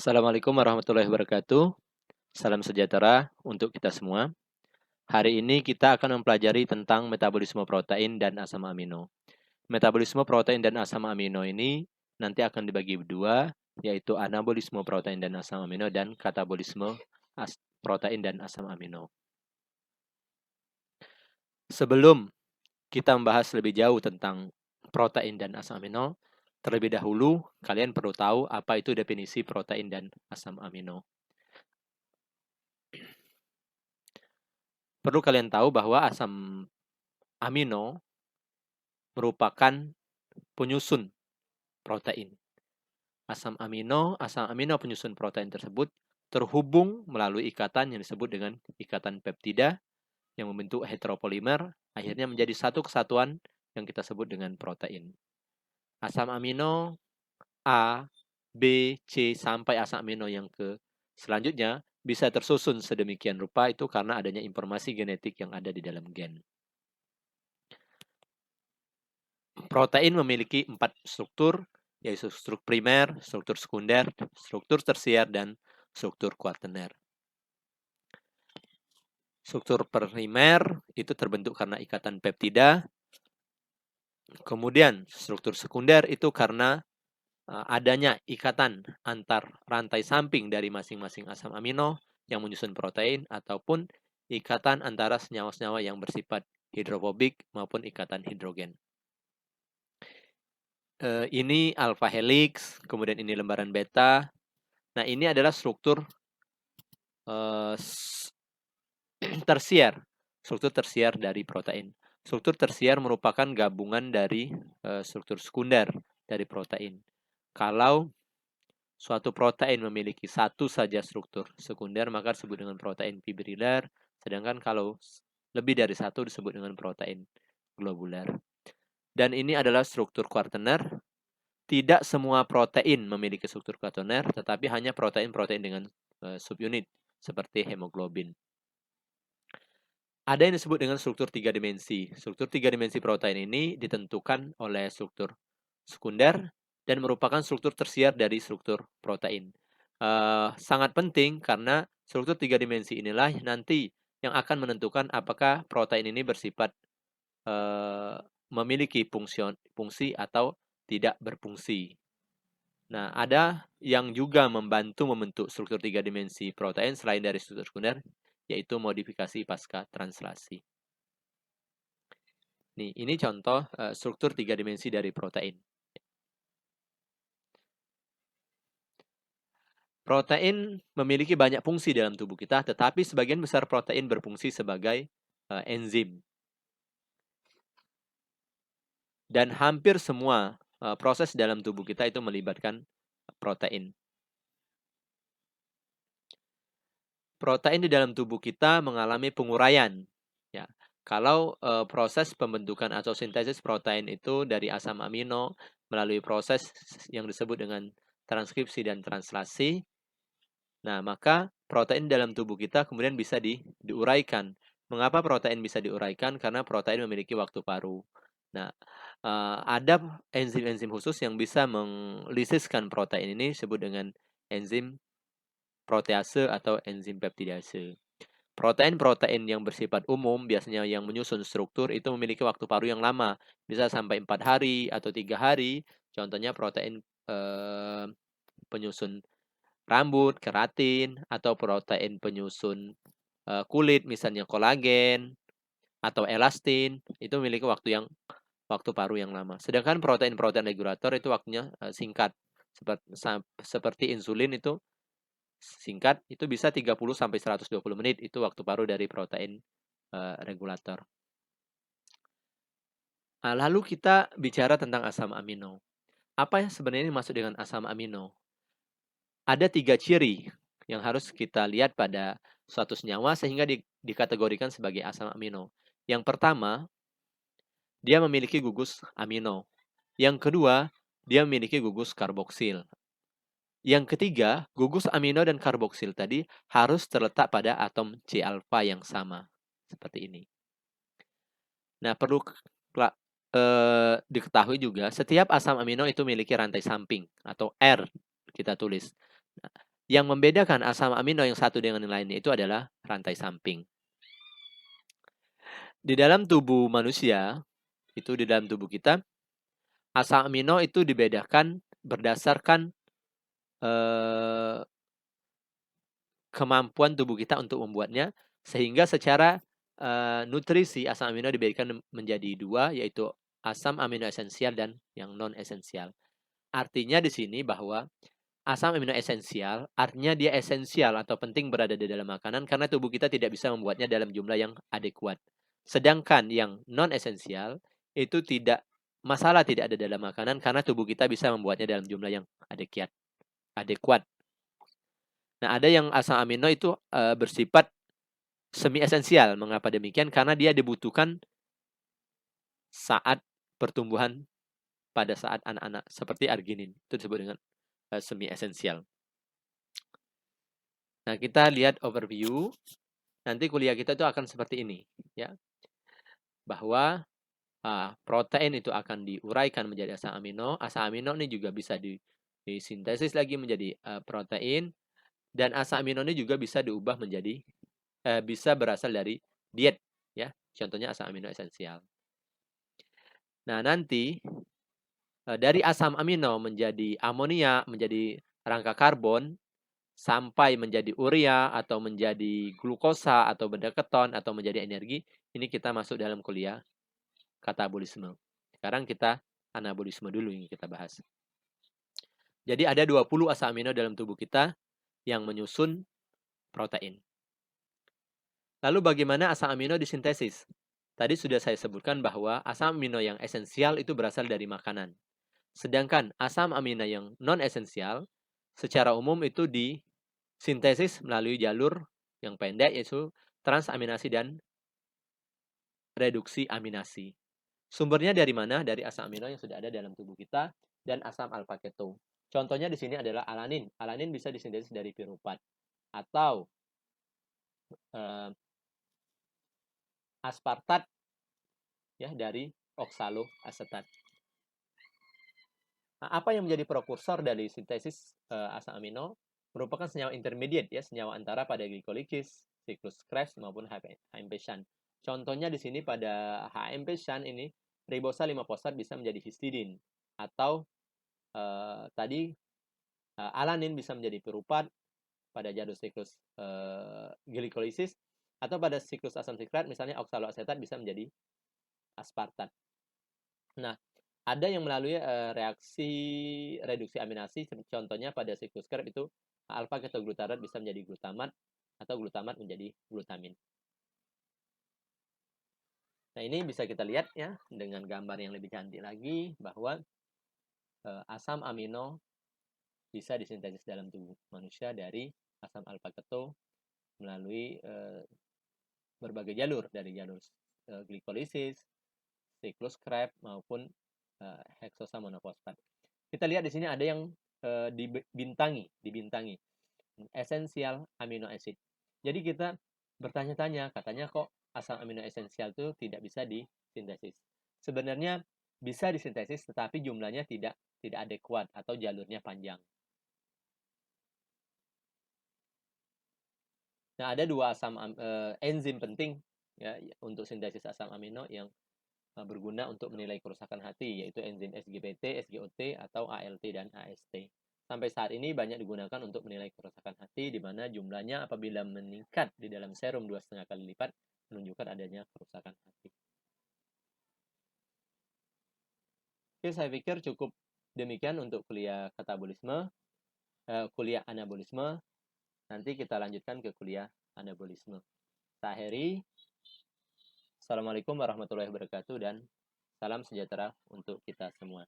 Assalamualaikum warahmatullahi wabarakatuh. Salam sejahtera untuk kita semua. Hari ini kita akan mempelajari tentang metabolisme protein dan asam amino. Metabolisme protein dan asam amino ini nanti akan dibagi dua, yaitu anabolisme protein dan asam amino dan katabolisme protein dan asam amino. Sebelum kita membahas lebih jauh tentang protein dan asam amino, terlebih dahulu kalian perlu tahu apa itu definisi protein dan asam amino. Perlu kalian tahu bahwa asam amino merupakan penyusun protein. Asam amino penyusun protein tersebut terhubung melalui ikatan yang disebut dengan ikatan peptida yang membentuk heteropolimer, akhirnya menjadi satu kesatuan yang kita sebut dengan protein. Asam amino A, B, C sampai asam amino yang ke selanjutnya bisa tersusun sedemikian rupa itu karena adanya informasi genetik yang ada di dalam gen. Protein memiliki 4 struktur, yaitu struktur primer, struktur sekunder, struktur tersier, dan struktur kuaterner. Struktur primer itu terbentuk karena ikatan peptida. Kemudian struktur sekunder itu karena adanya ikatan antar rantai samping dari masing-masing asam amino yang menyusun protein ataupun ikatan antara senyawa-senyawa yang bersifat hidrofobik maupun ikatan hidrogen. Ini alpha helix, kemudian ini lembaran beta. Nah, ini adalah struktur tersier, struktur tersier dari protein. Struktur tersier merupakan gabungan dari struktur sekunder dari protein. Kalau suatu protein memiliki satu saja struktur sekunder, maka disebut dengan protein fibrillar, sedangkan kalau lebih dari satu disebut dengan protein globular. Dan ini adalah struktur kuaterner. Tidak semua protein memiliki struktur kuaterner, tetapi hanya protein-protein dengan subunit, seperti hemoglobin. Ada yang disebut dengan struktur 3 dimensi. Struktur 3 dimensi protein ini ditentukan oleh struktur sekunder dan merupakan struktur tersier dari struktur protein. Sangat penting karena struktur 3 dimensi inilah nanti yang akan menentukan apakah protein ini bersifat memiliki fungsi atau tidak berfungsi. Nah, ada yang juga membantu membentuk struktur 3 dimensi protein selain dari struktur sekunder, yaitu modifikasi pasca translasi. Nih, ini contoh struktur 3 dimensi dari protein. Protein memiliki banyak fungsi dalam tubuh kita, tetapi sebagian besar protein berfungsi sebagai enzim. Dan hampir semua proses dalam tubuh kita itu melibatkan protein. Protein di dalam tubuh kita mengalami penguraian. Ya, kalau proses pembentukan atau sintesis protein itu dari asam amino melalui proses yang disebut dengan transkripsi dan translasi, nah maka protein dalam tubuh kita kemudian bisa diuraikan. Mengapa protein bisa diuraikan? Karena protein memiliki waktu paruh. Nah, ada enzim-enzim khusus yang bisa melisiskan protein ini disebut dengan enzim protease atau enzim peptidase. Protein-protein yang bersifat umum, biasanya yang menyusun struktur, itu memiliki waktu paruh yang lama. Bisa sampai 4 hari atau 3 hari. Contohnya protein penyusun rambut, keratin, atau protein penyusun kulit, misalnya kolagen, atau elastin. Itu memiliki waktu paruh yang lama. Sedangkan protein-protein regulator itu waktunya singkat. Seperti insulin itu singkat, itu bisa 30 sampai 120 menit, itu waktu paruh dari protein regulator. Nah, lalu kita bicara tentang asam amino. Apa yang sebenarnya dimaksud dengan asam amino? Ada 3 ciri yang harus kita lihat pada suatu senyawa sehingga dikategorikan sebagai asam amino. Yang pertama, dia memiliki gugus amino. Yang kedua, dia memiliki gugus karboksil. Yang ketiga, gugus amino dan karboksil tadi harus terletak pada atom C-alfa yang sama. Seperti ini. Nah, perlu diketahui juga, setiap asam amino itu memiliki rantai samping, atau R kita tulis. Nah, Yang membedakan asam amino yang satu dengan yang lainnya itu adalah rantai samping. Di dalam tubuh manusia, itu di dalam tubuh kita, asam amino itu dibedakan berdasarkan kemampuan tubuh kita untuk membuatnya, sehingga secara nutrisi asam amino dibedakan menjadi dua, yaitu asam amino esensial dan yang non esensial. Artinya di sini bahwa asam amino esensial artinya dia esensial atau penting berada di dalam makanan karena tubuh kita tidak bisa membuatnya dalam jumlah yang adekuat. Sedangkan yang non esensial itu tidak masalah tidak ada dalam makanan karena tubuh kita bisa membuatnya dalam jumlah yang adekuat. Nah, ada yang asam amino itu bersifat semi esensial. Mengapa demikian? Karena dia dibutuhkan saat pertumbuhan pada saat anak-anak, seperti arginin. Itu disebut dengan semi esensial. Nah, kita lihat overview. Nanti kuliah kita itu akan seperti ini, ya. Bahwa protein itu akan diuraikan menjadi asam amino. Asam amino ini juga bisa disintesis lagi menjadi protein, dan asam amino ini juga bisa diubah menjadi bisa berasal dari diet, ya. Contohnya asam amino esensial. Nah, nanti dari asam amino menjadi amonia, menjadi rangka karbon, sampai menjadi urea atau menjadi glukosa atau benda keton atau menjadi energi, ini kita masuk dalam kuliah katabolisme. Sekarang kita anabolisme dulu yang kita bahas. Jadi ada 20 asam amino dalam tubuh kita yang menyusun protein. Lalu bagaimana asam amino disintesis? Tadi sudah saya sebutkan bahwa asam amino yang esensial itu berasal dari makanan. Sedangkan asam amino yang non esensial secara umum itu disintesis melalui jalur yang pendek, yaitu transaminasi dan reduksi aminasi. Sumbernya dari mana? Dari asam amino yang sudah ada dalam tubuh kita dan asam alfa keto. Contohnya di sini adalah alanin. Alanin bisa disintesis dari piruvat atau aspartat, ya, dari oksaloasetat. Nah, apa yang menjadi prekursor dari sintesis asam amino? Merupakan senyawa intermediate, ya, senyawa antara pada glikolisis, siklus Krebs maupun HMP Shunt. Contohnya di sini pada HMP Shunt ini ribosa 5 fosfat bisa menjadi histidin, atau tadi alanin bisa menjadi piruvat pada jalur siklus glikolisis, atau pada siklus asam siklat misalnya oksaloasetat bisa menjadi aspartat. Nah, ada yang melalui reaksi reduksi aminasi, contohnya pada siklus Krebs itu alfa ketoglutarate bisa menjadi glutamat atau glutamat menjadi glutamin. Nah, ini bisa kita lihat, ya, dengan gambar yang lebih cantik lagi bahwa asam amino bisa disintesis dalam tubuh manusia dari asam alfa keto melalui berbagai jalur, dari jalur glikolisis, siklus Krebs maupun heksosa monofosfat. Kita lihat di sini ada yang dibintangi esensial amino acid. Jadi kita bertanya-tanya, katanya kok asam amino esensial itu tidak bisa disintesis. Sebenarnya bisa disintesis, tetapi jumlahnya tidak adekuat atau jalurnya panjang. Nah, ada dua enzim penting, ya, untuk sintesis asam amino yang berguna untuk menilai kerusakan hati, yaitu enzim SGPT, SGOT, atau ALT dan AST. Sampai saat ini banyak digunakan untuk menilai kerusakan hati, di mana jumlahnya apabila meningkat di dalam serum 2,5 kali lipat menunjukkan adanya kerusakan hati. Oke, saya pikir cukup demikian untuk kuliah katabolisme, kuliah anabolisme. Nanti kita lanjutkan ke kuliah anabolisme. Saya Heri. Assalamualaikum warahmatullahi wabarakatuh dan salam sejahtera untuk kita semua.